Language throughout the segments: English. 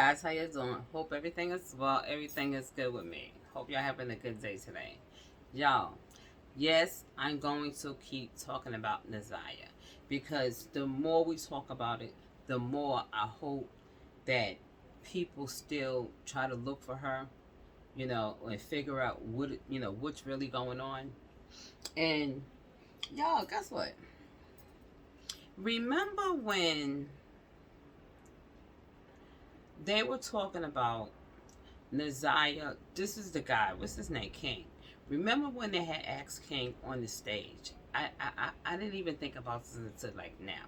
guys, how you doing? Hope everything is well. Everything is good with me. Hope y'all having a good day today. Y'all, yes, I'm going to keep talking about Naziah because the more we talk about it, the more I hope that people still try to look for her, and figure out what's really going on. And y'all, guess what? Remember when they were talking about Naziah, this is the guy. What's his name? King. Remember when they had asked King on the stage? I didn't even think about this until like now.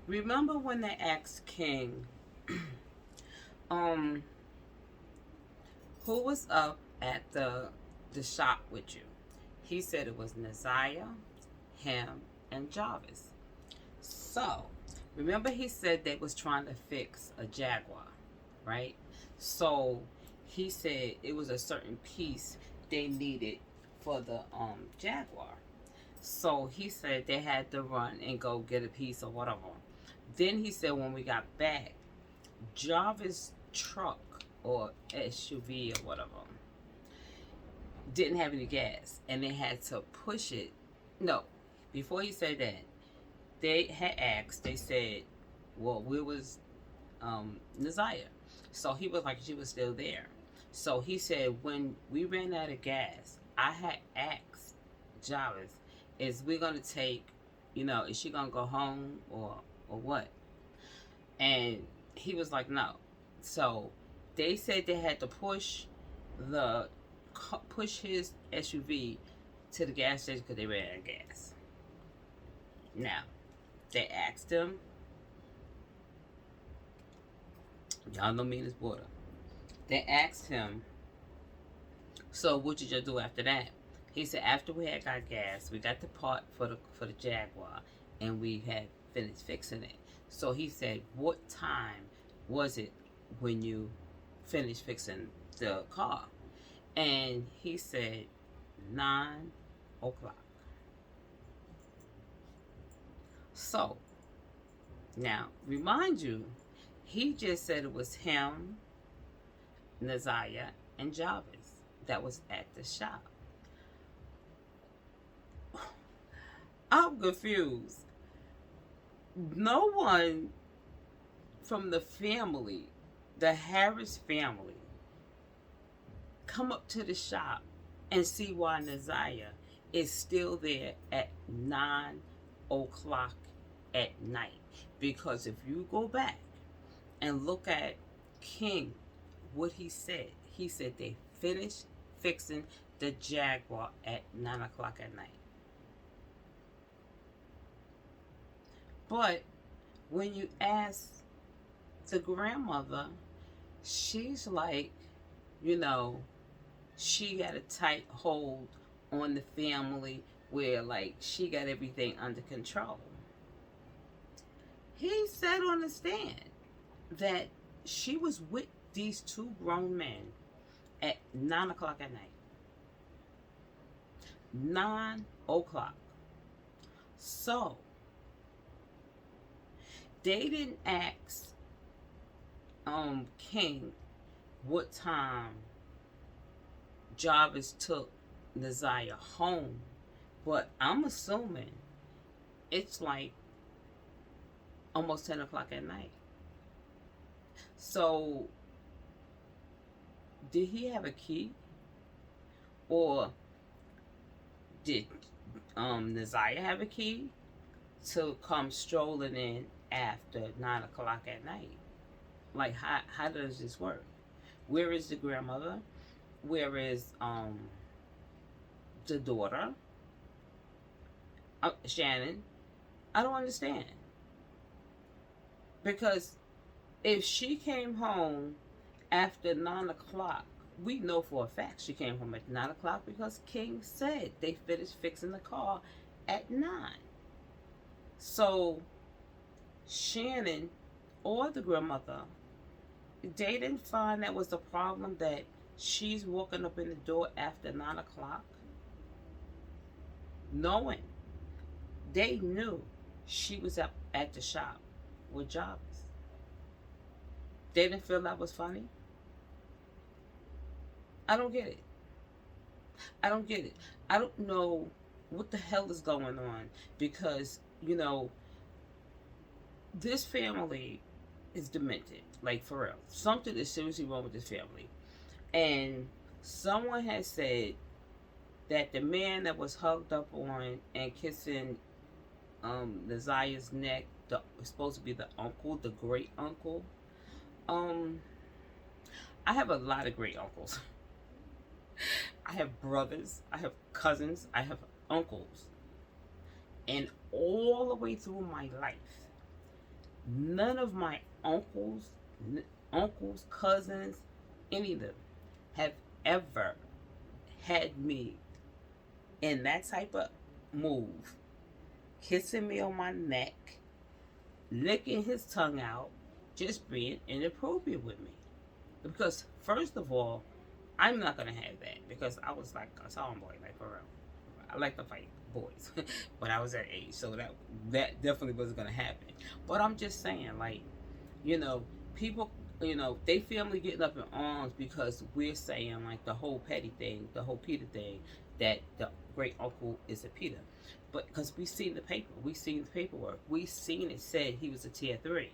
Remember when they asked King, um, who was up at the shop with you? He said it was Naziah, him, and Jarvis. So remember he said they was trying to fix a Jaguar, right? So he said it was a certain piece they needed for the Jaguar. So he said they had to run and go get a piece or whatever. Then he said when we got back, Jarvis' truck or SUV or whatever didn't have any gas and they had to push it. No, before he said that, they had asked, they said, well, where was Naziah? So he was like, she was still there. So he said, when we ran out of gas, I had asked Jarvis, is we gonna take, is she gonna go home or what? And he was like, no. So they said they had to the push his SUV to the gas station because they ran out of gas. Now they asked him, y'all know me in this border. They asked him, so what did you do after that? He said after we had got gas, we got the part for the Jaguar, and we had finished fixing it. So he said, what time was it when you finished fixing the car? And he said 9 o'clock. So now remind you, he just said it was him, Naziah, and Jarvis that was at the shop. I'm confused. No one from the family, the Harris family, come up to the shop and see why Naziah is still there at 9 o'clock at night. Because if you go back and look at King, what he said they finished fixing the Jaguar at 9 o'clock at night. But when you ask the grandmother, she's like, you know, she got a tight hold on the family where like she got everything under control. He said on the stand that she was with these two grown men at 9 o'clock at night. 9 o'clock. So they didn't ask King what time Jarvis took Naziah home, but I'm assuming it's like almost 10 o'clock at night. So did he have a key, or did Naziah have a key to come strolling in after 9 o'clock at night? Like how does this work? Where is the grandmother? Where is the daughter? Shannon? I don't understand. Because if she came home after 9 o'clock, we know for a fact she came home at 9 o'clock because King said they finished fixing the car at 9. So Shannon or the grandmother, they didn't find that was the problem that she's walking up in the door after 9 o'clock, knowing they knew she was up at the shop with Jarvis. They didn't feel that was funny. I don't get it. I don't get it. I don't know what the hell is going on because, this family is demented. Like, for real. Something is seriously wrong with this family. And someone has said that the man that was hugged up on and kissing Nazia's neck, was supposed to be the uncle, the great uncle. Um, I have a lot of great uncles. I have brothers, I have cousins, I have uncles. And all the way through my life, none of my uncles, cousins, any of them have ever had me in that type of move, kissing me on my neck, licking his tongue out, just being inappropriate with me. Because, first of all, I'm not gonna have that because I was like a tomboy, like, for real. I like to fight boys, but I was that age, so that definitely wasn't gonna happen. But I'm just saying, like, people, they family getting up in arms because we're saying, like, the whole petty thing, the whole Peter thing, that the great uncle is a Peter. But because we seen the paperwork, we seen it said he was a tier 3.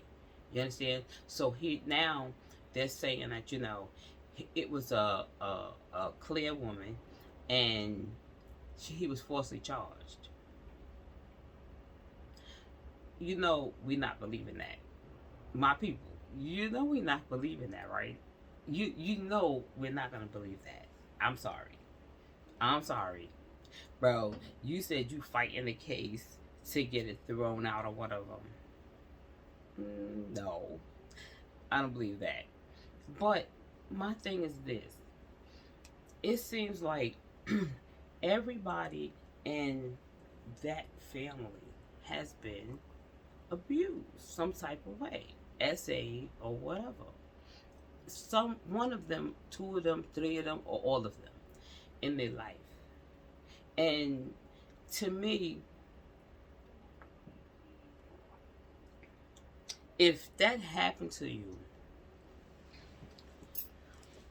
You understand? So now they're saying that, it was a clear woman, and he was falsely charged. We not believing that, my people. We not believing that, right? We're not gonna believe that. I'm sorry, bro. You said you fight in the case to get it thrown out or whatever. No, I don't believe that. But my thing is this: it seems like everybody in that family has been abused some type of way, SA or whatever. One of them, two of them, three of them, or all of them in their life. And to me, if that happened to you,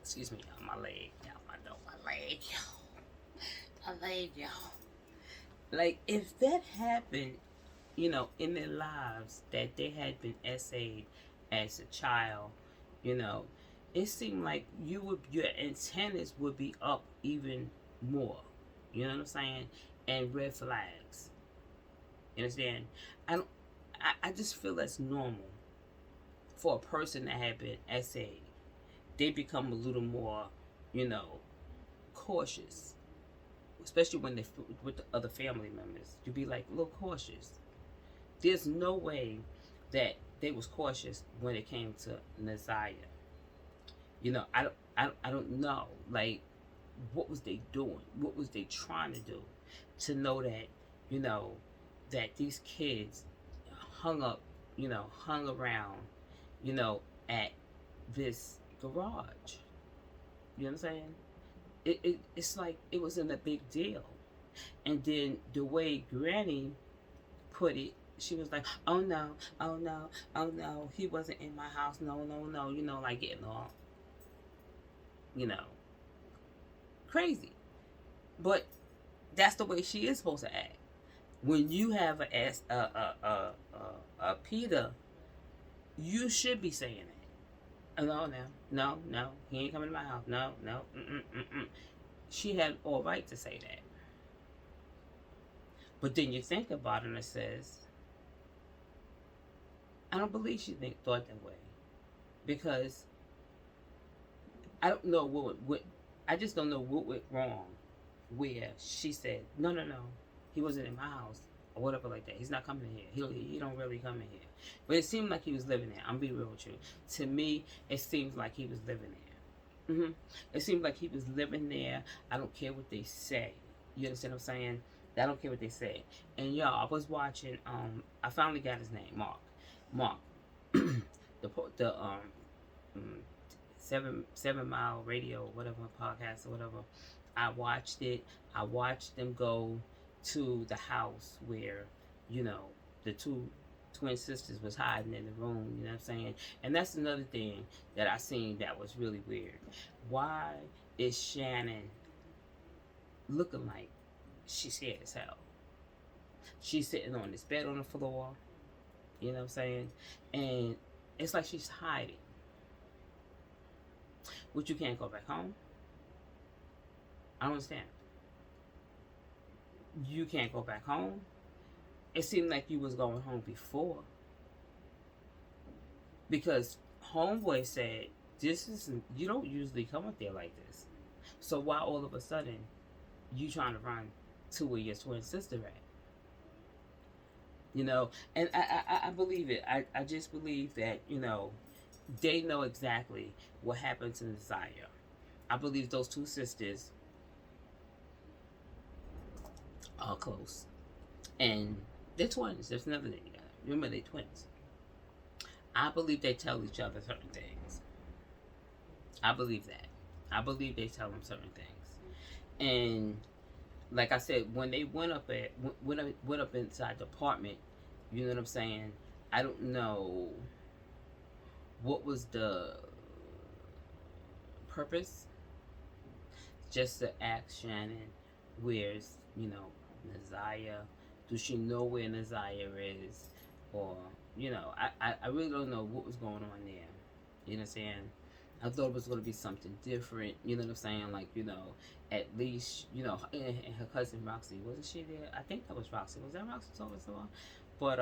excuse me, my leg, y'all. Like, if that happened, in their lives, that they had been essayed as a child, it seemed like your antennas would be up even more. You know what I'm saying? And red flags. You understand? I just feel that's normal for a person that had been essayed. They become a little more, cautious, especially when they with the other family members. You be like a little cautious. There's no way that they was cautious when it came to Nazia. I don't know. Like, what was they doing? What was they trying to do? To know that, that these kids hung around, at this garage. You know what I'm saying? It's like it wasn't a big deal. And then the way Granny put it, she was like, oh no, oh no, oh no, he wasn't in my house, no, no, no, like getting all, crazy. But that's the way she is supposed to act. When you have a Peter, you should be saying it. No, he ain't coming to my house. No. She had all right to say that. But then you think about it and it says, I don't believe she thought that way. Because I don't know what I just don't know what went wrong where she said, no, he wasn't in my house or whatever like that. He's not coming in here. He don't really come in here. But it seemed like he was living there. I'm being real with you. To me, it seems like he was living there. It seems like he was living there. I don't care what they say. You understand what I'm saying? I don't care what they say. And y'all, I was watching. I finally got his name, Mark. the 7 Mile Radio, whatever podcast or whatever. I watched it. I watched them go to the house where, the two twin sisters was hiding in the room, you know what I'm saying? And that's another thing that I seen that was really weird. Why is Shannon looking like she's scared as hell? She's sitting on this bed on the floor, you know what I'm saying? And it's like she's hiding. Which you can't go back home? I don't understand. You can't go back home? It seemed like you was going home before. Because homeboy said, this is, you don't usually come up there like this. So why all of a sudden you trying to run to where your twin sister at? You know, and I believe it. I just believe that, you know, they know exactly what happened to Desire. I believe those two sisters are close. And they're twins. There's nothing together. Remember, they're twins. I believe they tell each other certain things. I believe that. I believe they tell them certain things. And like I said, when they went up inside the apartment, you know what I'm saying? I don't know what was the purpose. Just to ask Shannon, where's, you know, Naziah? Does she know where Naziah is? Or, you know, I really don't know what was going on there. You know what I'm saying? I thought it was going to be something different. You know what I'm saying? Like, you know, at least, you know, and her cousin Roxy, wasn't she there? I think that was Roxy. Was that Roxy told us so? But,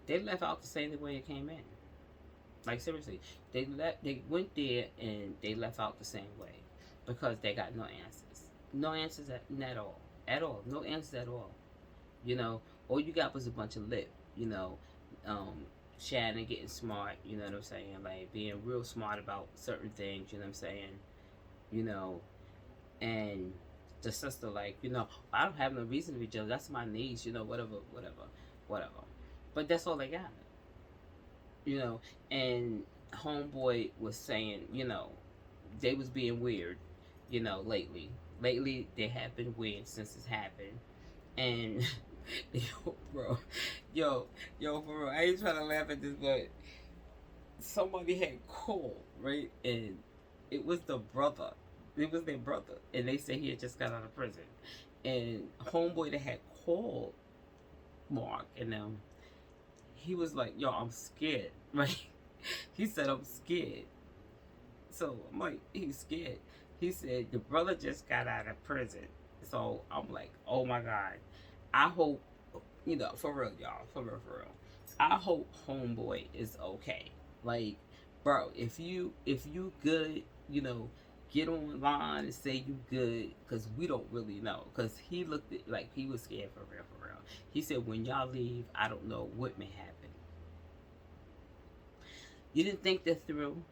they left out the same way it came in. Like, seriously, they went there and they left out the same way because they got no answers. No answers at all. At all. No answers at all. You know, all you got was a bunch of lip, you know, Shannon getting smart, you know what I'm saying? Like, being real smart about certain things, you know what I'm saying? You know, and the sister, like, you know, I don't have no reason to be jealous. That's my niece, you know, whatever. But that's all they got. You know, and homeboy was saying, you know, they was being weird, you know, lately. Lately, they have been weird since it's happened. And, yo, for real, I ain't trying to laugh at this, but somebody had called, right? And it was the brother. It was their brother. And they said he had just got out of prison. And homeboy that had called Mark and them, he was like, yo, I'm scared, right? He said, I'm scared. So I'm like, he's scared. He said, the brother just got out of prison. So I'm like, oh my God. I hope, you know, for real, y'all, for real. I hope homeboy is okay. Like, bro, if you good, you know, get online and say you good, because we don't really know. Because he looked like he was scared for real. He said, when y'all leave, I don't know what may happen. You didn't think that through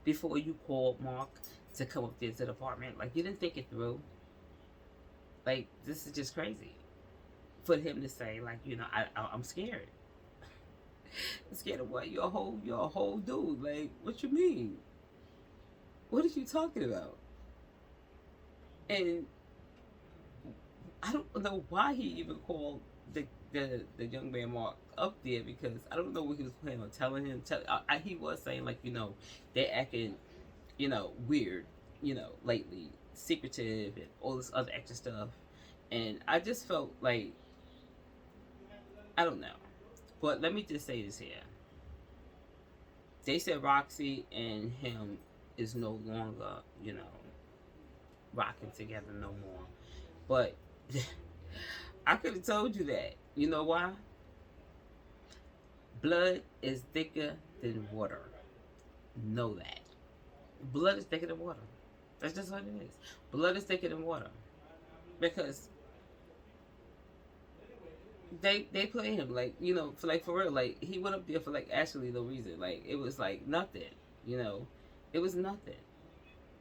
before you called Mark to come up there to the apartment? Like, you didn't think it through? Like, this is just crazy. For him to say, like, you know, I'm scared. I'm scared of what? You're a whole dude. Like, what you mean? What are you talking about? And I don't know why he even called the young man Mark up there, because I don't know what he was planning on telling him. He was saying, like, you know, they're acting, you know, weird, you know, lately, secretive and all this other extra stuff. And I just felt like, I don't know. But let me just say this here. They said Roxy and him is no longer, you know, rocking together no more. But I could have told you that. You know why? Blood is thicker than water. Know that. Blood is thicker than water. That's just what it is. Blood is thicker than water. Because they play him, like, you know, for real. Like, he went up there for, like, actually no reason. Like, it was like nothing, you know. It was nothing.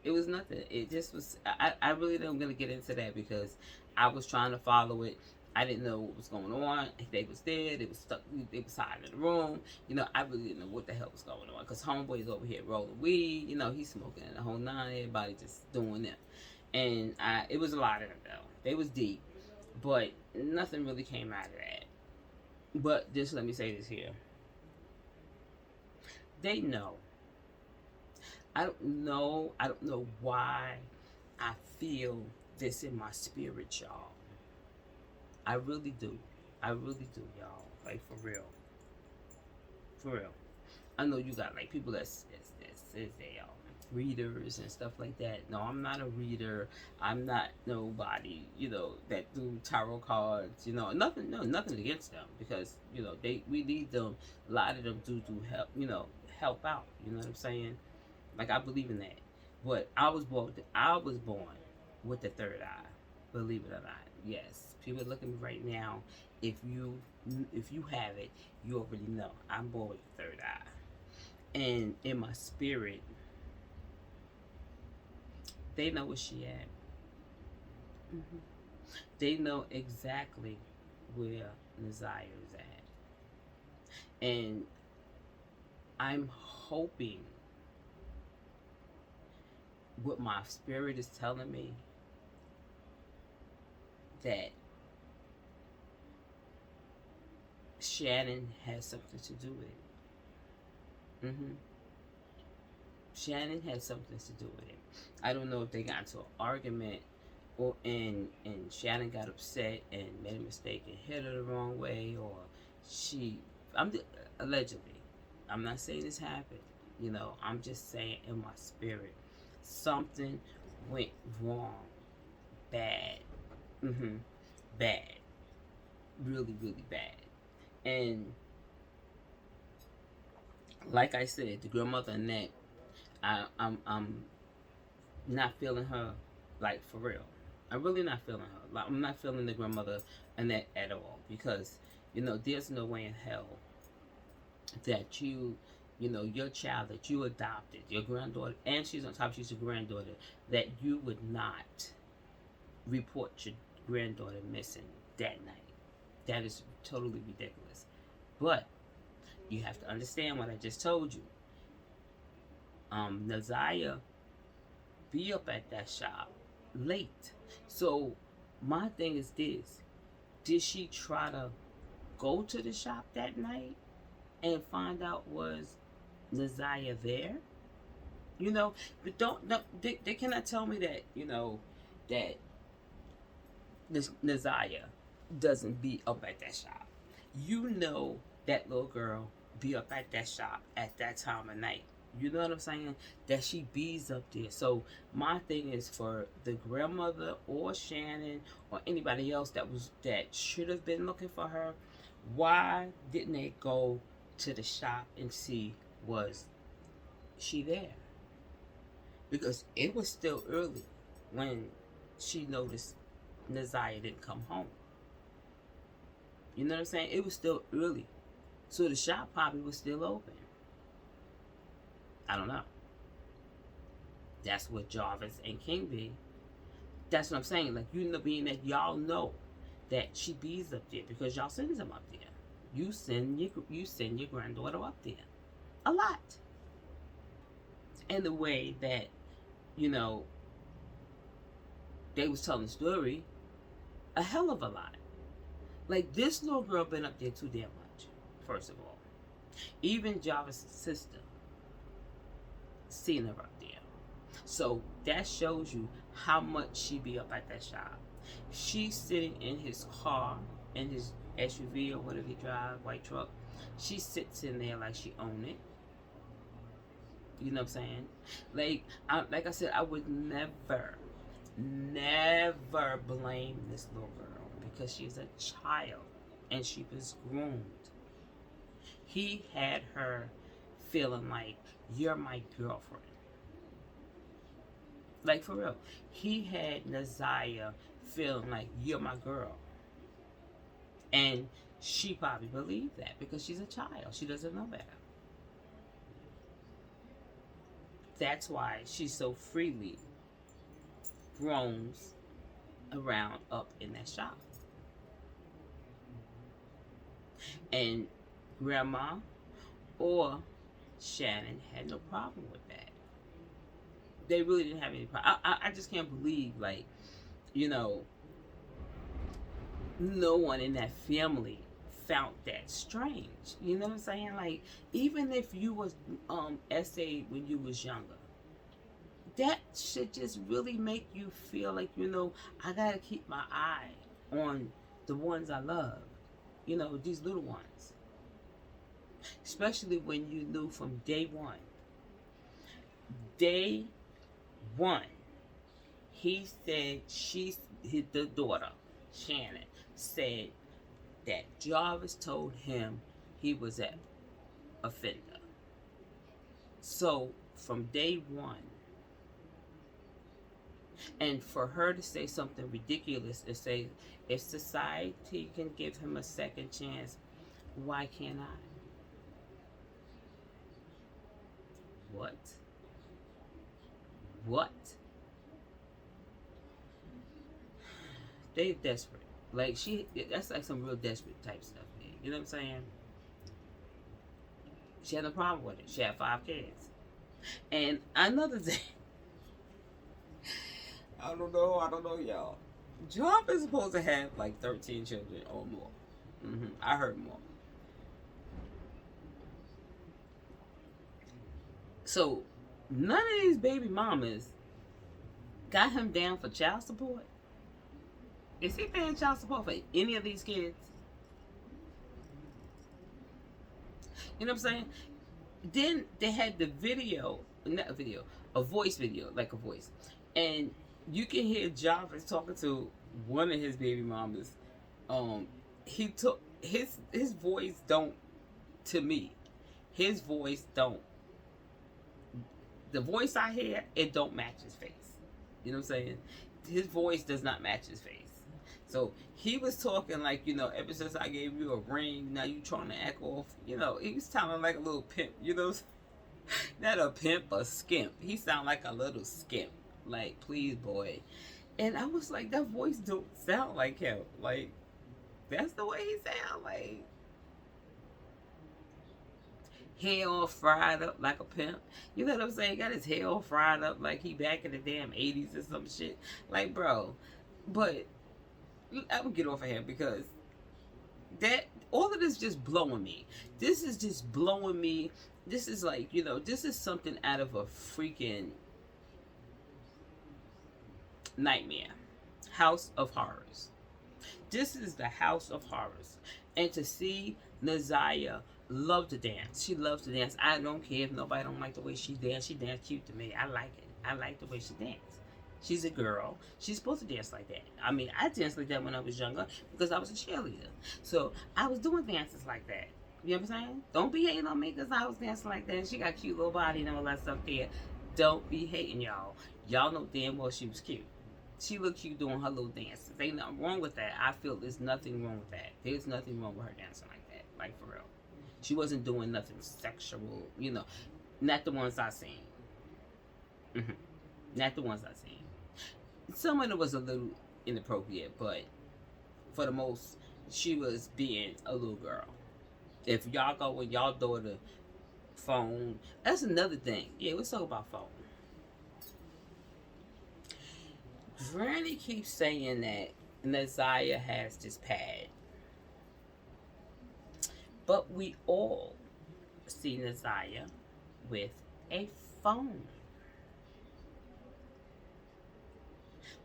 It just was. I really don't gonna get into that because I was trying to follow it. I didn't know what was going on. They was there. They was stuck. They was hiding in the room. You know, I really didn't know what the hell was going on, because homeboy's over here rolling weed. You know, he's smoking the whole nine. Everybody just doing it, and it was a lot of them though. They was deep, but nothing really came out of that. But just let me say this here. They know. I don't know. I don't know why I feel this in my spirit, y'all. I really do. I really do, y'all. Like, for real. For real. I know you got like people that says they are readers and stuff like that. No, I'm not a reader. I'm not nobody, that do tarot cards. Nothing. No, nothing against them because we need them. A lot of them do help. Help out. You know what I'm saying? Like I believe in that. But I was born with the third eye. Believe it or not. Yes. People look at me right now. If you have it, you already know. I'm born with the third eye. And in my spirit, they know where she at. Hmm. They know exactly where Naziah is at. And I'm hoping what my spirit is telling me that Shannon has something to do with it. Shannon had something to do with it. I don't know if they got into an argument and Shannon got upset and made a mistake and hit her the wrong way, or she I'm allegedly. I'm not saying this happened. I'm just saying in my spirit something went wrong, bad. Mm-hmm. Bad. Really, really bad. And like I said, the grandmother Annette, I'm not feeling her, like, for real. I'm really not feeling her. Like, I'm not feeling the grandmother Annette at all because there's no way in hell that your child that you adopted, your granddaughter, and she's on top, she's your granddaughter, that you would not report your granddaughter missing that night. That is totally ridiculous. But you have to understand what I just told you. Naziah be up at that shop late. So my thing is this: did she try to go to the shop that night and find out was Naziah there? But don't no, they cannot tell me that that this Naziah doesn't be up at that shop. That little girl be up at that shop at that time of night. You know what I'm saying? That she bees up there. So my thing is for the grandmother or Shannon or anybody else that should have been looking for her. Why didn't they go to the shop and see was she there? Because it was still early when she noticed Naziah didn't come home. You know what I'm saying? It was still early. So the shop probably was still open. I don't know. That's what Jarvis and King be. That's what I'm saying. Like, being that y'all know that she bees up there because y'all sends them up there. You send your granddaughter up there. A lot. And the way that, they was telling the story, a hell of a lot. Like, this little girl been up there too damn much, first of all. Even Jarvis' sister seen her up there. So that shows you how much she be up at that shop. She's sitting in his car, in his SUV or whatever he drive, white truck. She sits in there like she own it. You know what I'm saying? Like I said, I would never blame this little girl because she's a child and she was groomed. He had her feeling like, you're my girlfriend. Like, for real. He had Naziah feeling like, you're my girl. And she probably believed that because she's a child. She doesn't know better. That's why she so freely roams around up in that shop. And Grandma or Shannon had no problem with that. They really didn't have any problem. I just can't believe, no one in that family found that strange. You know what I'm saying? Like, even if you was essayed when you was younger, that should just really make you feel like, I gotta keep my eye on the ones I love. These little ones. Especially when you knew from day one. Day one, he said the daughter, Shannon, said that Jarvis told him he was an offender. So from day one, and for her to say something ridiculous and say, if society can give him a second chance, why can't I? What? What? They desperate. Like, that's like some real desperate type stuff, man. You know what I'm saying? She had no problem with it. She had 5 kids. And another thing, I don't know, y'all. Jarvis is supposed to have like 13 children or more. I heard more. So, none of these baby mamas got him down for child support. Is he paying child support for any of these kids? You know what I'm saying? Then they had the video, not a video, a voice video, like a voice. And you can hear Jarvis talking to one of his baby mamas. He took his voice don't, to me, his voice don't. The voice I hear, it don't match his face. You know what I'm saying? His voice does not match his face. So he was talking like, ever since I gave you a ring, now you trying to act off. He was sounding like a little pimp, Not a pimp, a skimp. He sounded like a little skimp. Like, please, boy. And I was like, that voice don't sound like him. Like, that's the way he sound. Like, hair all fried up like a pimp. You know what I'm saying? He got his hair all fried up like he back in the damn 80s or some shit. Like, bro. But I'm gonna get off of here because all of this just blowing me. This is just blowing me. This is like, this is something out of a freaking nightmare. House of Horrors. This is the House of Horrors. And to see Naziah love to dance. She loves to dance. I don't care if nobody don't like the way she dance. She dance cute to me. I like it. I like the way she dance. She's a girl. She's supposed to dance like that. I mean, I danced like that when I was younger because I was a cheerleader. So I was doing dances like that. You know what I'm saying? Don't be hating on me because I was dancing like that. And she got a cute little body and all that stuff there. Don't be hating, y'all. Y'all know damn well she was cute. She looked cute doing her little dances. Ain't nothing wrong with that. I feel there's nothing wrong with that. There's nothing wrong with her dancing like that. Like, for real. She wasn't doing nothing sexual, Not the ones I seen. Not the ones I seen. Some of it was a little inappropriate, but for the most, she was being a little girl. If y'all go with y'all daughter phone, that's another thing. Yeah, let's talk about phone. Granny keeps saying that Naziah has this pad. But we all see Naziah with a phone.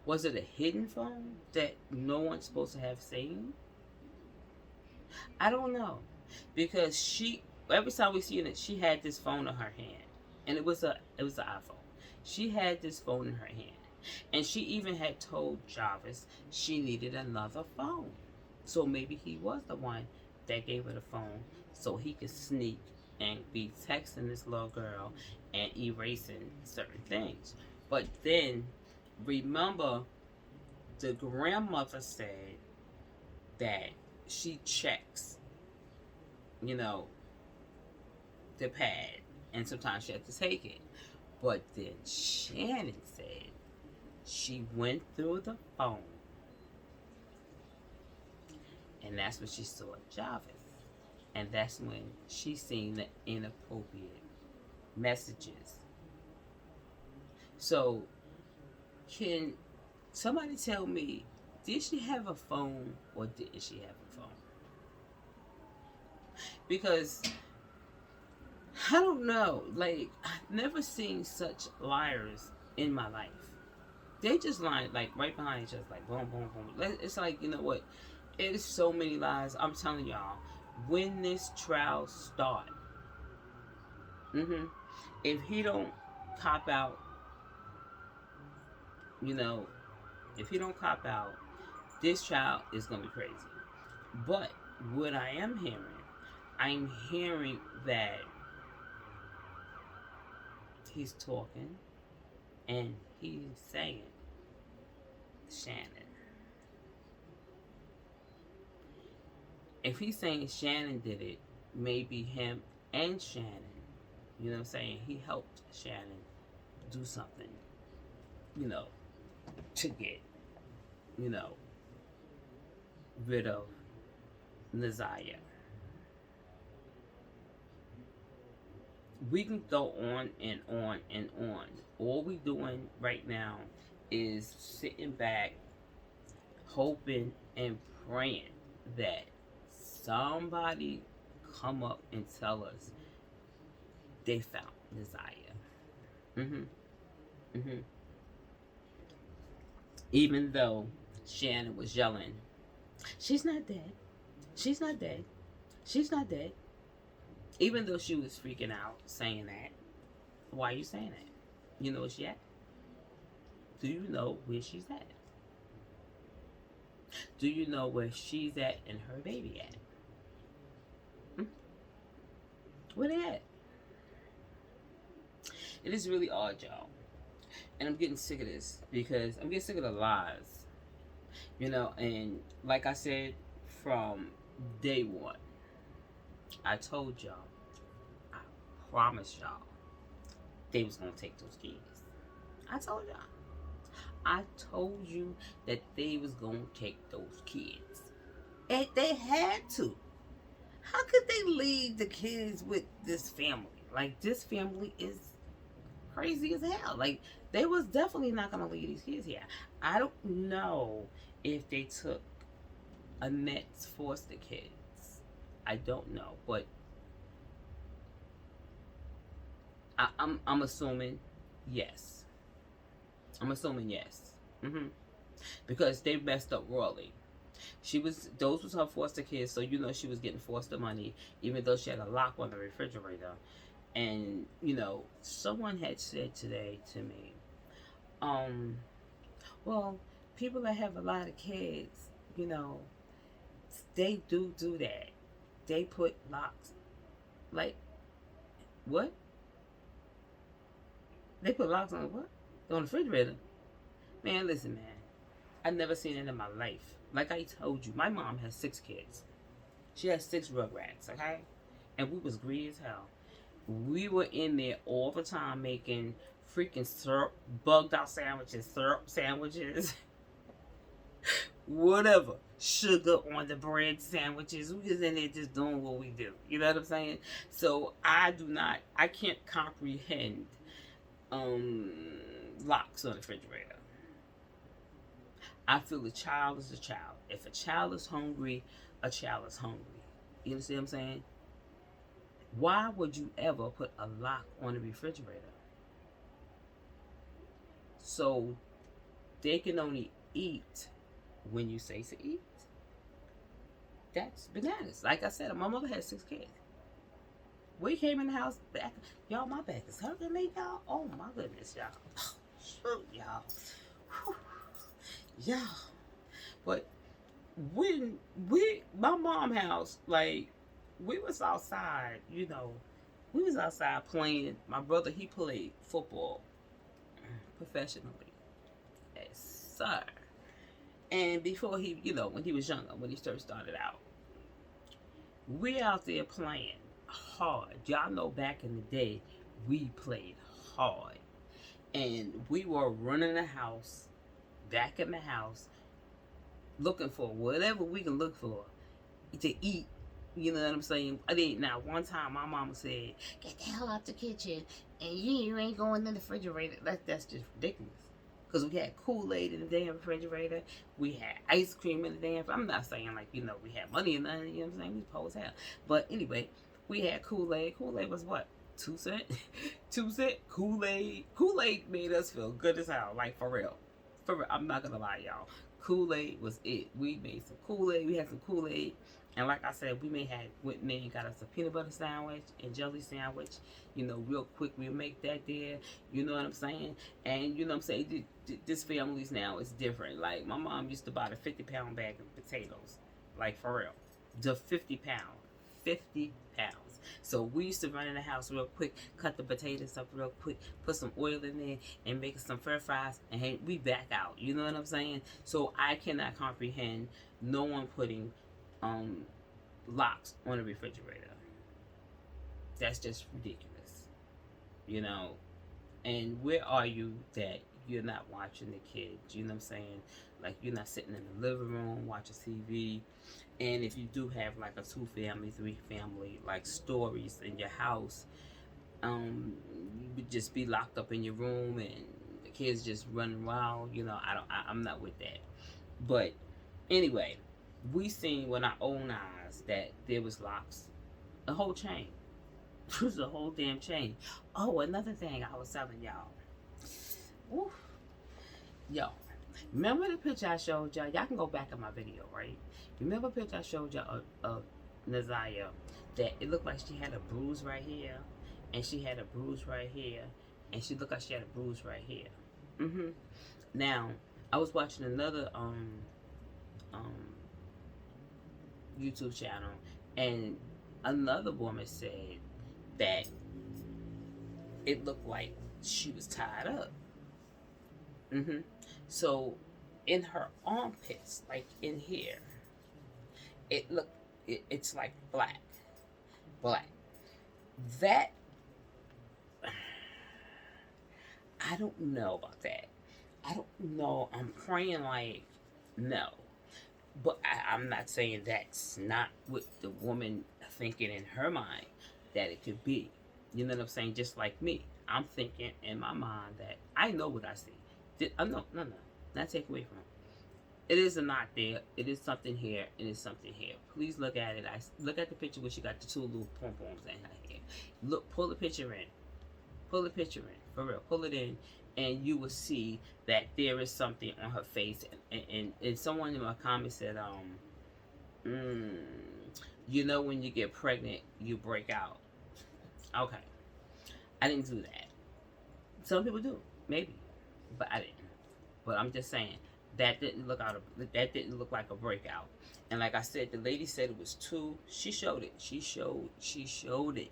Was it a hidden phone that no one's supposed to have seen? I don't know. Because every time we see it, she had this phone in her hand. And it was an iPhone. She had this phone in her hand. And she even had told Jarvis she needed another phone. So maybe he was the one that gave her the phone so he could sneak and be texting this little girl and erasing certain things. But then, remember, the grandmother said that she checks, the pad, and sometimes she has to take it. But then Shannon said she went through the phone, and that's when she saw Jarvis. And that's when she seen the inappropriate messages. So, can somebody tell me, did she have a phone or didn't she have a phone? Because I don't know, like I've never seen such liars in my life. They just lie like right behind each other, like boom, boom, boom. It's like, you know what? It is so many lies. I'm telling y'all, when this trial start, if he don't cop out, you know, if he don't cop out, this trial is gonna be crazy. But what I am hearing, I'm hearing that he's talking and he's saying, Shannon. If he's saying Shannon did it, maybe him and Shannon, you know what I'm saying? He helped Shannon do something, you know, to get, you know, rid of Neziah. We can go on and on and on. All we doing right now is sitting back, hoping and praying that somebody come up and tell us they found Neziah. Even though Shannon was yelling, she's not dead. She's not dead. She's not dead. Even though she was freaking out saying that. Why are you saying that? You know where she at? Do you know where she's at? Do you know where she's at and her baby at? Where they at? It is really odd, y'all. And I'm getting sick of this because I'm getting sick of the lies. You know, and like I said from day one, I told y'all, I promised y'all, they was gonna take those kids. I told y'all. I told you that they was gonna take those kids. And they had to. How could they leave the kids with this family? Like, this family is crazy as hell. Like, they was definitely not gonna leave these kids here. I don't know if they took Annette's foster kids. I don't know, but I'm assuming yes. I'm assuming yes. Because they messed up royally. Those was her foster kids, so you know she was getting foster money, even though she had a lock on the refrigerator. And you know, someone had said today to me, well, people that have a lot of kids, you know, they do that. They put locks. Like, what? They put locks on what? On the refrigerator. Man, listen, man. I've never seen it in my life. Like I told you, my mom has 6 kids. She has 6 rugrats, okay? And we was greedy as hell. We were in there all the time making freaking syrup, bugged out sandwiches, syrup sandwiches, whatever. Sugar on the bread sandwiches. We was in there just doing what we do. You know what I'm saying? So I can't comprehend locks on the refrigerator. I feel a child is a child. If a child is hungry, a child is hungry. You understand what I'm saying? Why would you ever put a lock on the refrigerator? So they can only eat when you say to eat. That's bananas. Like I said, my mother had 6 kids. We came in the house back. Y'all, my back is hurting me, y'all. Oh my goodness, y'all. Shoot, y'all. Whew. Yeah, but when my mom house, like, we was outside, you know, we was outside playing. My brother, he played football professionally. Yes, sir. And before he, you know, when he was younger, when he first started out, we out there playing hard. Y'all know back in the day, we played hard. And we were running the house, back in the house, looking for whatever we can look for to eat. You know what I'm saying? I didn't. Now, one time my mama said, "Get the hell out the kitchen, and you ain't going in the refrigerator." That's just ridiculous. because we had Kool-Aid in the damn refrigerator. We had ice cream in the damn. I'm not saying like, you know, we had money and nothing. You know what I'm saying? We poor as hell. But anyway, we had Kool-Aid. Kool-Aid was what? 2 cent, 2 cent Kool-Aid. Kool-Aid made us feel good as hell, like for real. For real, I'm not gonna lie, y'all. Kool-Aid was it. We made some Kool-Aid. We had some Kool-Aid, and like I said, went in there and got us a peanut butter sandwich and jelly sandwich. You know, real quick, we'll make that there. You know what I'm saying? And you know what I'm saying? This family's now is different. Like my mom used to buy the 50-pound bag of potatoes, like for real, the 50 pound, 50 pounds. So we used to run in the house real quick, cut the potatoes up real quick, put some oil in there, and make some french fries, and hey, we back out. You know what I'm saying? So I cannot comprehend no one putting locks on the refrigerator. That's just ridiculous. You know? And where are you that you're not watching the kids? You know what I'm saying? Like you're not sitting in the living room watching TV. And if you do have like a 2-family, 3-family, like stories in your house, you would just be locked up in your room and the kids just running wild. You know, I'm not with that. But anyway, we seen with our own eyes that there was locks, a whole chain. It was a whole damn chain. Oh, another thing I was telling y'all. Oof. Yo, remember the picture I showed y'all? Y'all can go back in my video, right? Remember the picture I showed y'all of Naziah? That it looked like she had a bruise right here, and she had a bruise right here, and she looked like she had a bruise right here. Now, I was watching another YouTube channel, and another woman said that it looked like she was tied up. So in her armpits, like in here, it's like black. That, I don't know about that. I don't know. I'm praying like, no. But I'm not saying that's not what the woman thinking in her mind that it could be. You know what I'm saying? Just like me. I'm thinking in my mind that I know what I see. No. Not take away from it. It is a knot there. It is something here. It is something here. Please look at it. Look at the picture where she got the 2 little pom-poms in her hair. Look, pull the picture in. Pull the picture in. For real. Pull it in. And you will see that there is something on her face. And someone in my comments said, you know when you get pregnant, you break out. Okay. I didn't do that. Some people do. Maybe. But I didn't. But I'm just saying. That didn't look like a breakout. And like I said, the lady said it was 2. She showed it. She showed it.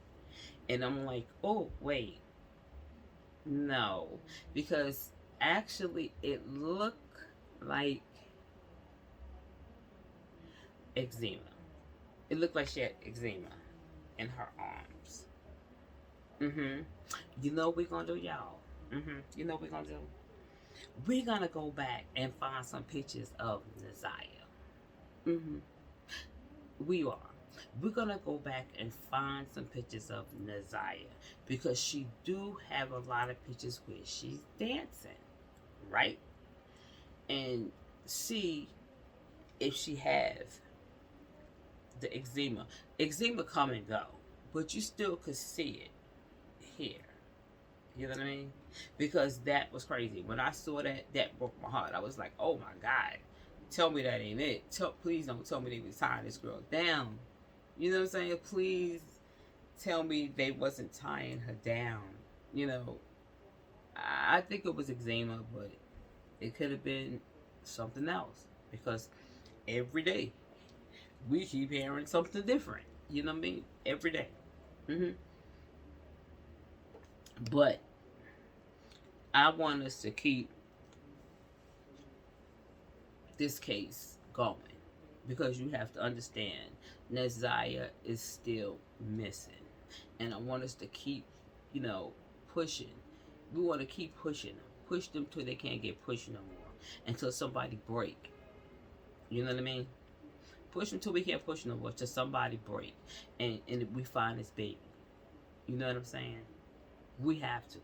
And I'm like, oh, wait. No. Because actually it looked like eczema. It looked like she had eczema in her arms. You know what we're going to do, y'all? You know what we're going to do? We're going to go back and find some pictures of Naziah. We are. We're going to go back and find some pictures of Naziah. Because she do have a lot of pictures where she's dancing. Right? And see if she has the eczema. Eczema come and go. But you still could see it here. You know what I mean? Because that was crazy. When I saw that broke my heart. I was like, oh my God. Tell me that ain't it. Please don't tell me they was tying this girl down. You know what I'm saying? Please tell me they wasn't tying her down. You know, I think it was eczema, but it could have been something else. Because every day, we keep hearing something different. You know what I mean? Every day. But I want us to keep this case going, because you have to understand Naziah is still missing, and I want us to keep, pushing. We want to keep pushing them, push them till they can't get pushed no more, until somebody break. You know what I mean? Push them till we can't push no more, till somebody break, and we find this baby. You know what I'm saying? We have to.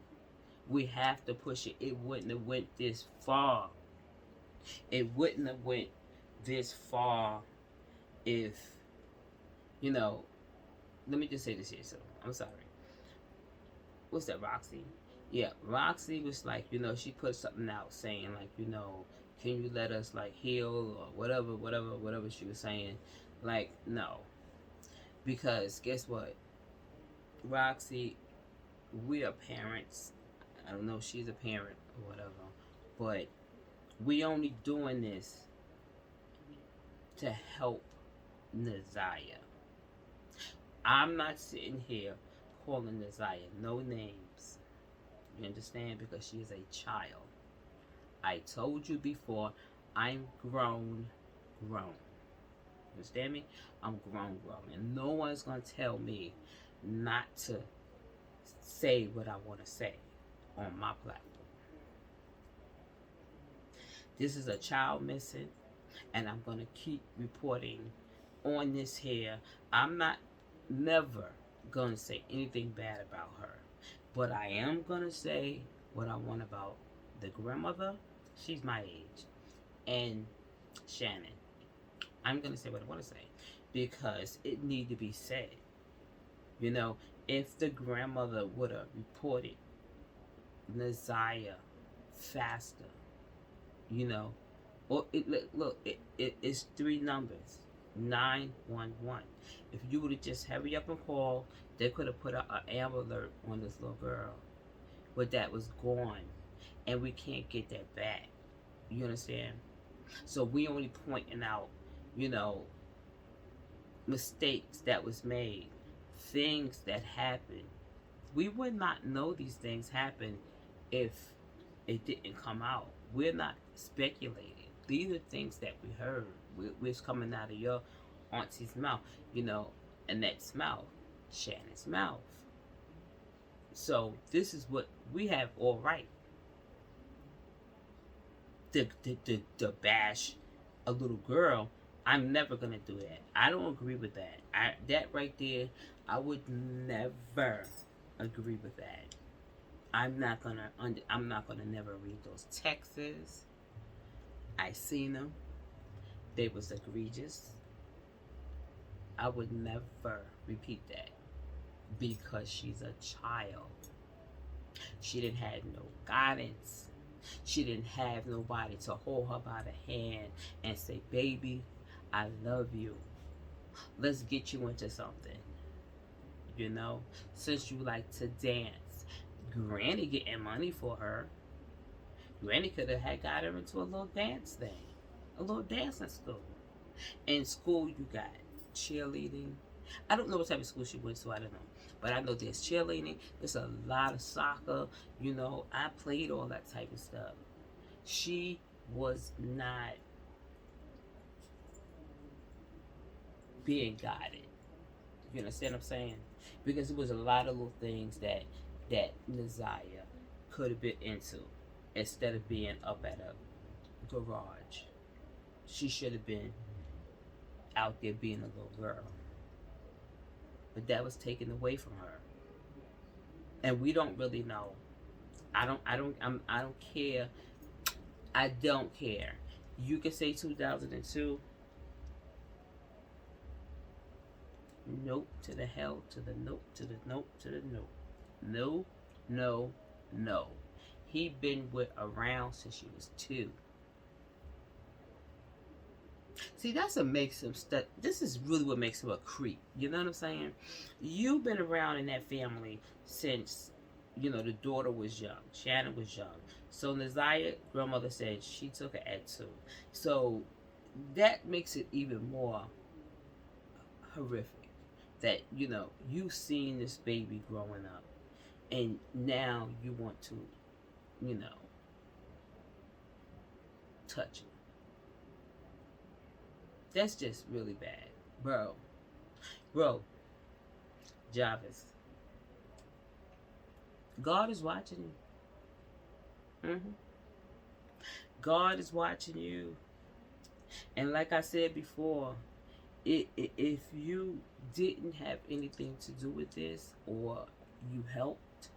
We have to push it. It wouldn't have went this far. It wouldn't have went this far if, you know, let me just say this here. So I'm sorry. What's that, Roxy? Yeah, Roxy was like, she put something out saying like, can you let us like heal or whatever she was saying. Like, no. Because guess what? Roxy, we are parents. I don't know if she's a parent or whatever, but we only doing this to help Neziah. I'm not sitting here calling Neziah no names. You understand? Because she is a child. I told you before, I'm grown. Understand me? I'm grown. And no one's going to tell me not to say what I want to say on my platform. This is a child missing, and I'm going to keep reporting on this here. I'm not never going to say anything bad about her, but I am going to say what I want about the grandmother. She's my age. And Shannon. I'm going to say what I want to say because it need to be said. If the grandmother would have reported Neziah faster, or it's 3 numbers, 911. If you would have just hurry up and call, they could have put an Amber Alert on this little girl, but that was gone, and we can't get that back. You understand? So we only pointing out, mistakes that was made, things that happened. We would not know these things happened if it didn't come out. We're not speculating. These are things that we heard. It's coming out of your auntie's mouth, Annette's mouth, Shannon's mouth. So this is what we have all right. The bash a little girl, I'm never gonna do that. I don't agree with that. That right there, I would never agree with that. I'm not gonna never read those texts. I seen them. They was egregious. I would never repeat that because she's a child. She didn't have no guidance. She didn't have nobody to hold her by the hand and say, baby, I love you. Let's get you into something. Since you like to dance. Granny getting money for her. Granny could have got her into a little dance thing. A little dancing school. In school, you got cheerleading. I don't know what type of school she went to. I don't know. But I know there's cheerleading. There's a lot of soccer. I played all that type of stuff. She was not being guided. You understand what I'm saying? Because it was a lot of little things that Neziah could have been into instead of being up at a garage. She should have been out there being a little girl. But that was taken away from her. And we don't really know. I don't care. I don't care. You can say 2002. Nope to the hell, to the nope, to the nope, to the nope. No, no, no. He been around since she was 2. See, that's what makes him this is really what makes him a creep. You know what I'm saying? You've been around in that family since, the daughter was young. Shannon was young. So Neziah, grandmother said she took her at 2. So that makes it even more horrific. That, you've seen this baby growing up. And now you want to, touch it. That's just really bad. Bro, Jarvis. God is watching you. God is watching you. And like I said before, if you didn't have anything to do with this or you helped,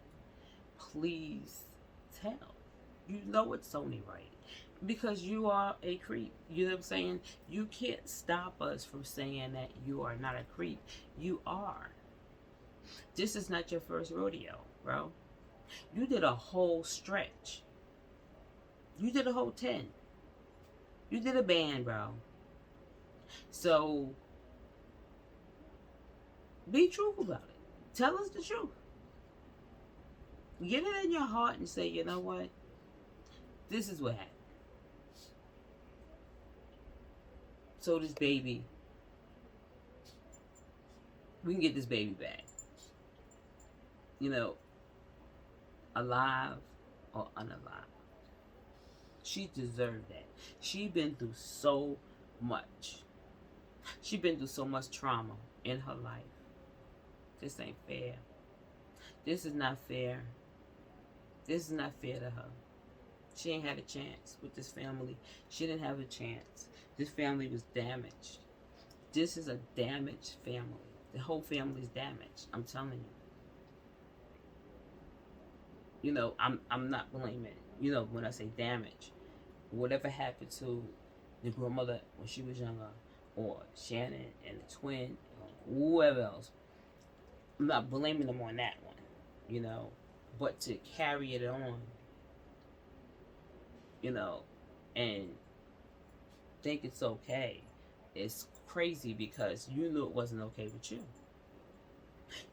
please tell. You know it's only right. Because you are a creep. You know what I'm saying? You can't stop us from saying that you are not a creep. You are. This is not your first rodeo, bro. You did a whole stretch. You did a whole 10. You did a band, bro. So be truthful about it. Tell us the truth. Get it in your heart and say, you know what? This is what happened. So this baby, we can get this baby back. You know, alive or unalive. She deserved that. She been through so much. She been through so much trauma in her life. This ain't fair. This is not fair. This is not fair to her. She ain't had a chance with this family. She didn't have a chance. This family was damaged. This is a damaged family. The whole family's damaged. I'm telling you. You know, I'm not blaming. You know, when I say damage, whatever happened to the grandmother when she was younger, or Shannon and the twin, or whoever else, I'm not blaming them on that one. You know, but to carry it on, you know, and think it's okay, it's crazy because you knew it wasn't okay with you.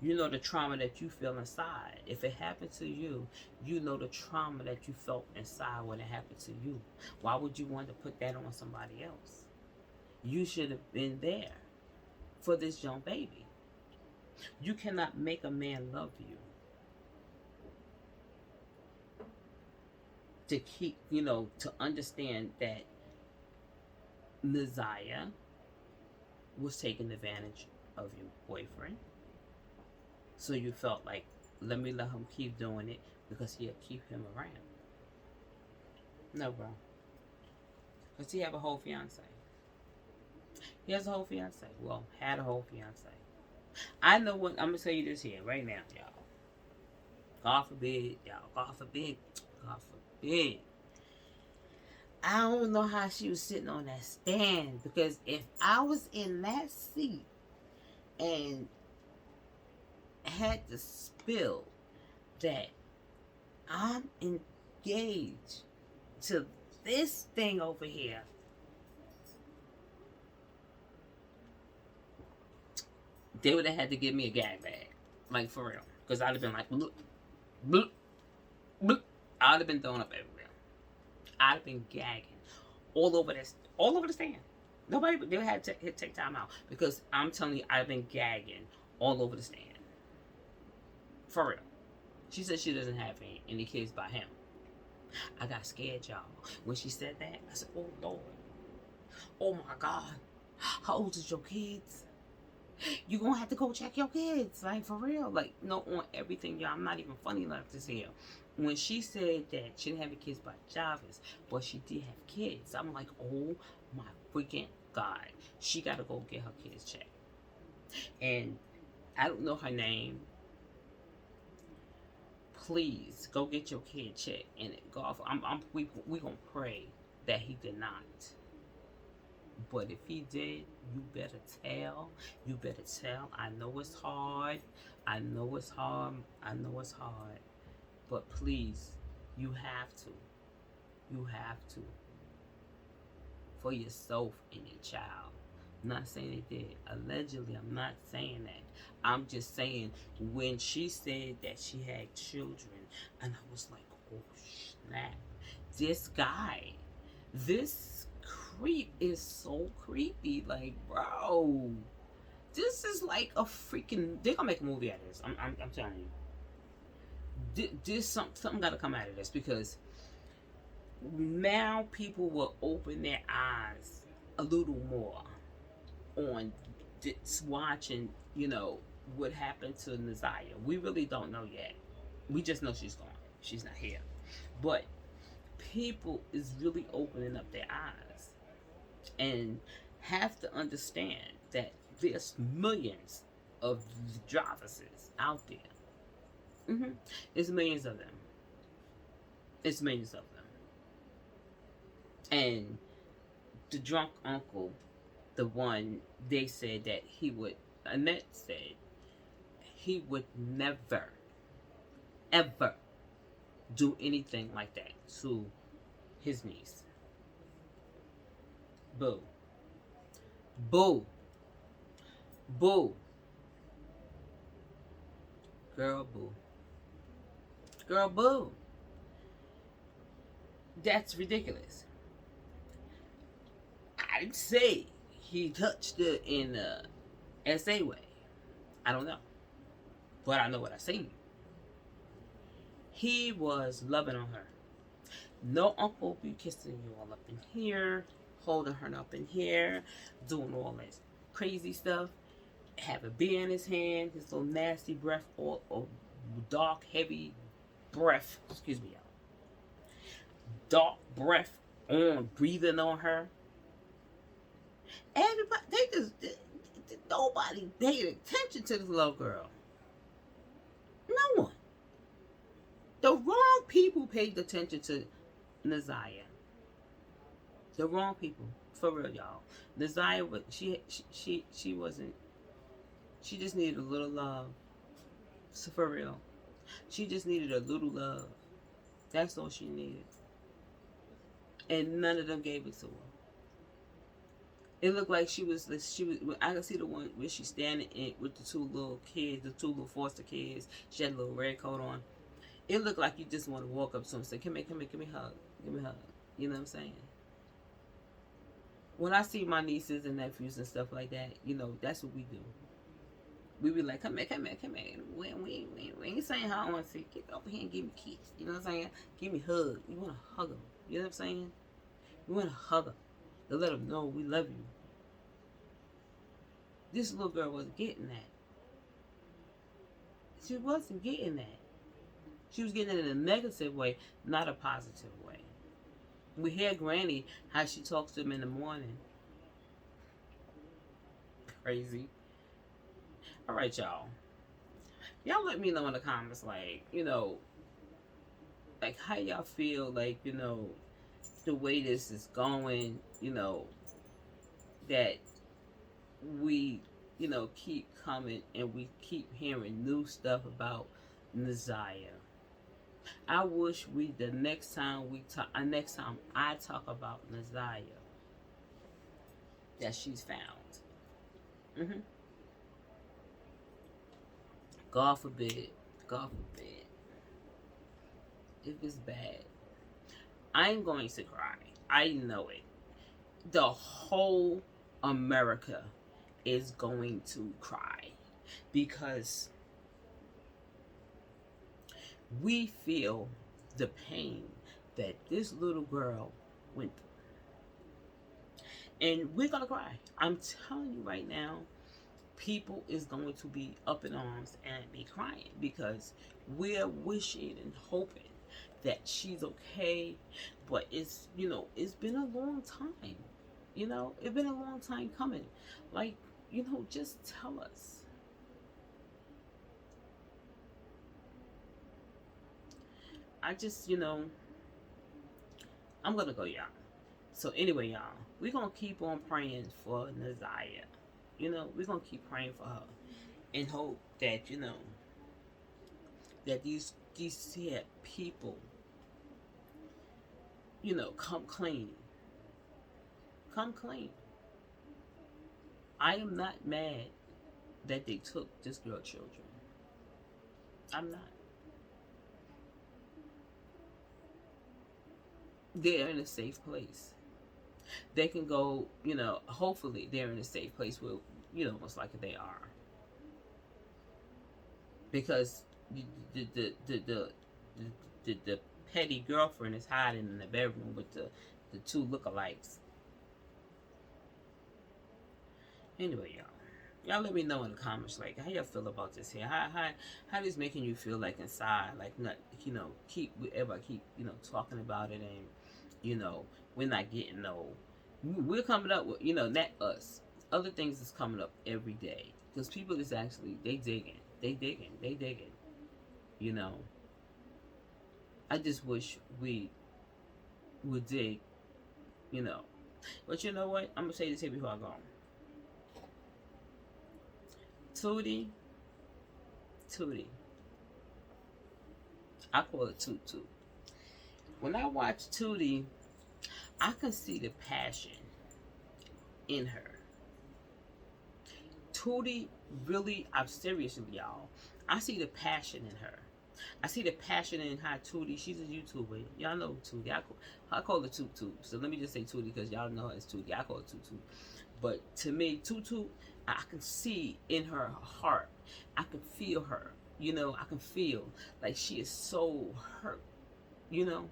You know the trauma that you feel inside. If it happened to you, you know the trauma that you felt inside when it happened to you. Why would you want to put that on somebody else? You should have been there for this young baby. You cannot make a man love you to keep, you know, to understand that Naziah was taking advantage of your boyfriend. So you felt like, let him keep doing it because he'll keep him around. No, bro. Because he have a whole fiance. He has a whole fiance. Well, had a whole fiance. I know what, I'm going to tell you this here right now, y'all. God forbid, y'all. God forbid. God forbid. I don't know how she was sitting on that stand, because if I was in that seat and had to spill that I'm engaged to this thing over here, they would have had to give me a gag bag, like for real, because I'd have been like, bloop, bloop, bloop. I'd have been throwing up everywhere. I'd have been gagging all over the stand. Nobody, they had to take time out, because I'm telling you, I've been gagging all over the stand. For real. She said she doesn't have any kids by him. I got scared, y'all. When she said that, I said, oh, Lord. Oh, my God. How old is your kids? You gonna have to go check your kids. Like, for real. Like, no, on everything, y'all. I'm not even funny like this here. When she said that she didn't have any kids by Jarvis, but she did have kids, I'm like, oh, my freaking God. She got to go get her kids checked. And I don't know her name. Please go get your kid checked, and God, we gonna pray that he did not. But if he did, you better tell. You better tell. I know it's hard. I know it's hard. I know it's hard. But please, you have to. You have to. For yourself and your child. I'm not saying they did. Allegedly, I'm not saying that. I'm just saying, when she said that she had children, and I was like, oh snap. This guy, this creep is so creepy. Like, bro, this is like a freaking, they're gonna make a movie out of this. I'm telling you. This something gotta come out of this, because now people will open their eyes a little more on this, watching, you know, what happened to Naziah. We really don't know yet. We just know she's gone. She's not here. But people is really opening up their eyes and have to understand that there's millions of Jarvises out there. There's millions of them. It's millions of them. And the drunk uncle, the one they said that he would, Annette said he would never, ever do anything like that to his niece. Boo. Boo. Boo. Girl, boo. Girl, boo. That's ridiculous. I'd say he touched it in a SA way. I don't know. But I know what I seen. He was loving on her. No uncle be kissing you all up in here, holding her up in here, doing all this crazy stuff. Have a beer in his hand, his little nasty breath, or dark, heavy breath. Excuse me, y'all. Dark breath on, breathing on her. Everybody, nobody paid attention to this little girl. No one. The wrong people paid attention to Naziah. The wrong people, for real, y'all. Naziah, she wasn't. She just needed a little love. So for real, she just needed a little love. That's all she needed, and none of them gave it to her. It looked like she was. I could see the one where she's standing in with the two little kids, the two little foster kids. She had a little red coat on. It looked like you just want to walk up to him and say, "Come here, come here, give me a hug, give me a hug." You know what I'm saying? When I see my nieces and nephews and stuff like that, that's what we do. We be like, come here, come here, come here. We ain't saying how I want to see. Get over here and give me a kiss. You know what I'm saying? Give me a hug. You want to hug them. You know what I'm saying? We want to hug them. To let them know we love you. This little girl wasn't getting that. She wasn't getting that. She was getting it in a negative way, not a positive way. We hear Granny, how she talks to him in the morning. Crazy. All right, y'all. Y'all let me know in the comments, like how y'all feel, like, the way this is going, that we, keep coming and we keep hearing new stuff about Naziah. I wish next time I talk about Naziah, that she's found. God forbid, if it's bad, I'm going to cry. I know it. The whole America is going to cry because we feel the pain that this little girl went through. And we're going to cry. I'm telling you right now, people is going to be up in arms and be crying because we're wishing and hoping that she's okay. But it's been a long time. It's been a long time coming. Like, just tell us. I just, I'm gonna go, y'all. So anyway, y'all, we're gonna keep on praying for Naziah. We're gonna keep praying for her and hope that, that these people, come clean. Come clean. I am not mad that they took this girl children. I'm not. They're in a safe place. They can go, hopefully they're in a safe place where, most likely they are. Because the petty girlfriend is hiding in the bedroom with the two lookalikes. Anyway, y'all let me know in the comments, like, how y'all feel about this here. How this making you feel, like, inside, like, not, keep talking about it, and we're not getting we're coming up with, not us, other things is coming up every day, because people is actually, they digging, I just wish we would dig, you know. But you know what? I'm gonna say this here before I go. Tootie, Tootie. I call it Toot Toot. When I watch Tootie, I can see the passion in her. Tootie really, I'm serious with y'all. I see the passion in her. I see the passion in how Tootie, she's a YouTuber. Y'all know Tootie. I call her Toot Toot. So let me just say Tootie because y'all know her as Tootie. I call her Toot Toot. But to me, Toot Toot, I can see in her heart. I can feel her. You know, I can feel like she is so hurt, you know,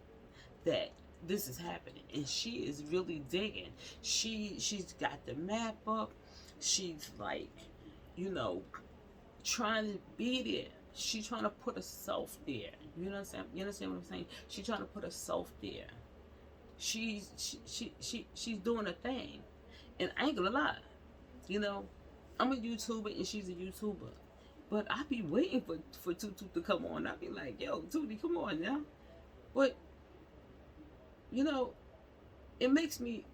that this is happening. And she is really digging. She's got the map up. She's like, you know, trying to be there. She's trying to put herself there. You understand? You understand what I'm saying? She's trying to put herself there. She's doing a thing, and I ain't gonna lie. You know, I'm a YouTuber and she's a YouTuber, but I be waiting for Toot to come on. I be like, yo, Tootie, come on now. But you know, it makes me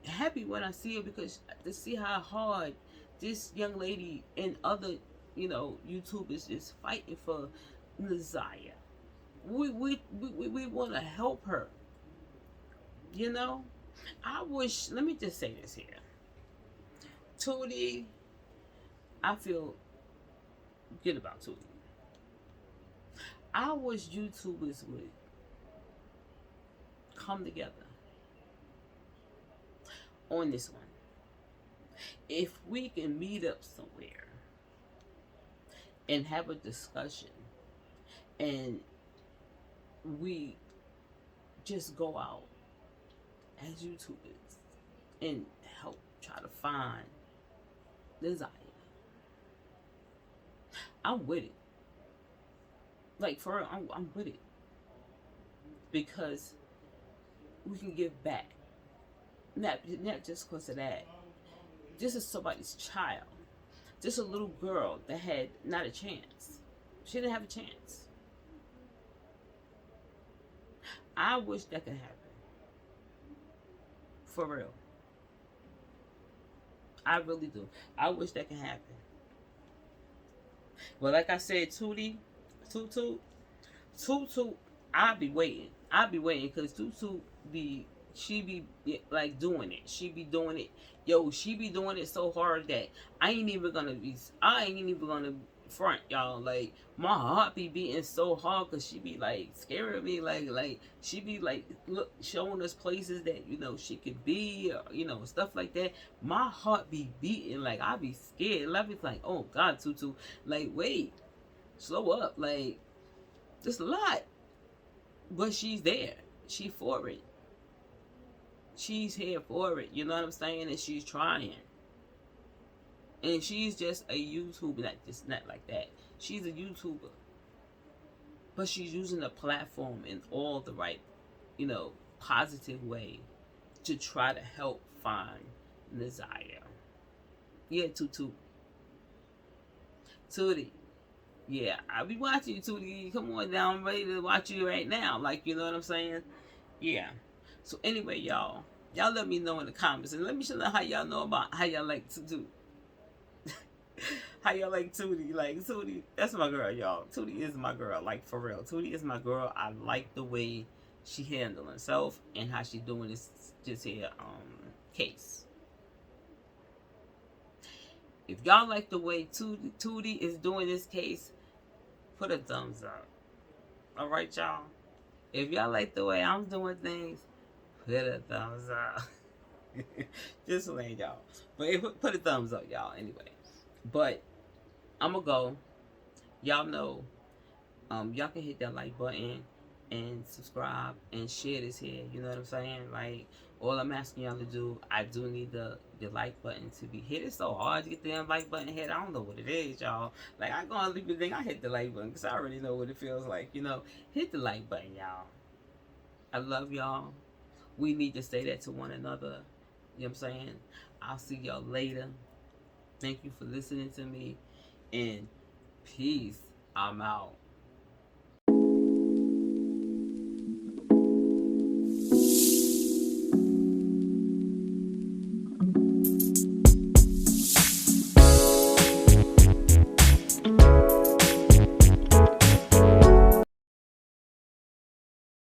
happy when I see it because to see how hard this young lady and other, you know, YouTubers is fighting for Nasiah. We want to help her. You know, I wish. Let me just say this here, Tootie. I feel good about Tootie. I wish YouTubers would come together on this one. If we can meet up somewhere and have a discussion and we just go out as YouTubers and help try to find Nasiah. I'm with it. Like, for real, I'm with it. Because we can give back. Not just because of that. This is somebody's child. This is a little girl that had not a chance. She didn't have a chance. I wish that could happen. For real. I really do. I wish that could happen. But like I said, Toot Toot, I'll be waiting. Because Toot she be like doing it. She be doing it. Yo, she be doing it so hard that I ain't even gonna front, y'all. Like, my heart be beating so hard because she be like scaring me. Like she be like showing us places that, you know, she could be, you know, stuff like that. My heart be beating. Like, I be scared. I be like, oh God, Tutu, like, wait, slow up. Like, just a lot. But she's there. She for it. She's here for it. You know what I'm saying? And she's trying. And she's just a YouTuber, not like that. She's a YouTuber. But she's using the platform in all the right, you know, positive way to try to help find Nasiah. Yeah, Tutu. Tootie. Yeah, I'll be watching you, Tootie. Come on down, I'm ready to watch you right now. Like, you know what I'm saying? Yeah. So anyway, y'all let me know in the comments, and let me know how y'all know about how y'all like to do. How y'all like Tootie? Like, Tootie, that's my girl, y'all. Tootie is my girl, like, for real. Tootie is my girl. I like the way she handling herself and how she doing this just here case. If y'all like the way Tootie is doing this case, put a thumbs up. All right, y'all. If y'all like the way I'm doing things, put a thumbs up. Just letting y'all. But put a thumbs up, y'all. Anyway, but I'm gonna go. Y'all know, y'all can hit that like button and subscribe and share this here. You know what I'm saying? Like, all I'm asking y'all to do, I do need the like button to be hit. It's so hard to get the like button hit. I don't know what it is, y'all. Like, I gonna leave the thing. I hit the like button because I already know what it feels like. You know, hit the like button, y'all. I love y'all. We need to say that to one another. You know what I'm saying? I'll see y'all later. Thank you for listening to me. And peace. I'm out.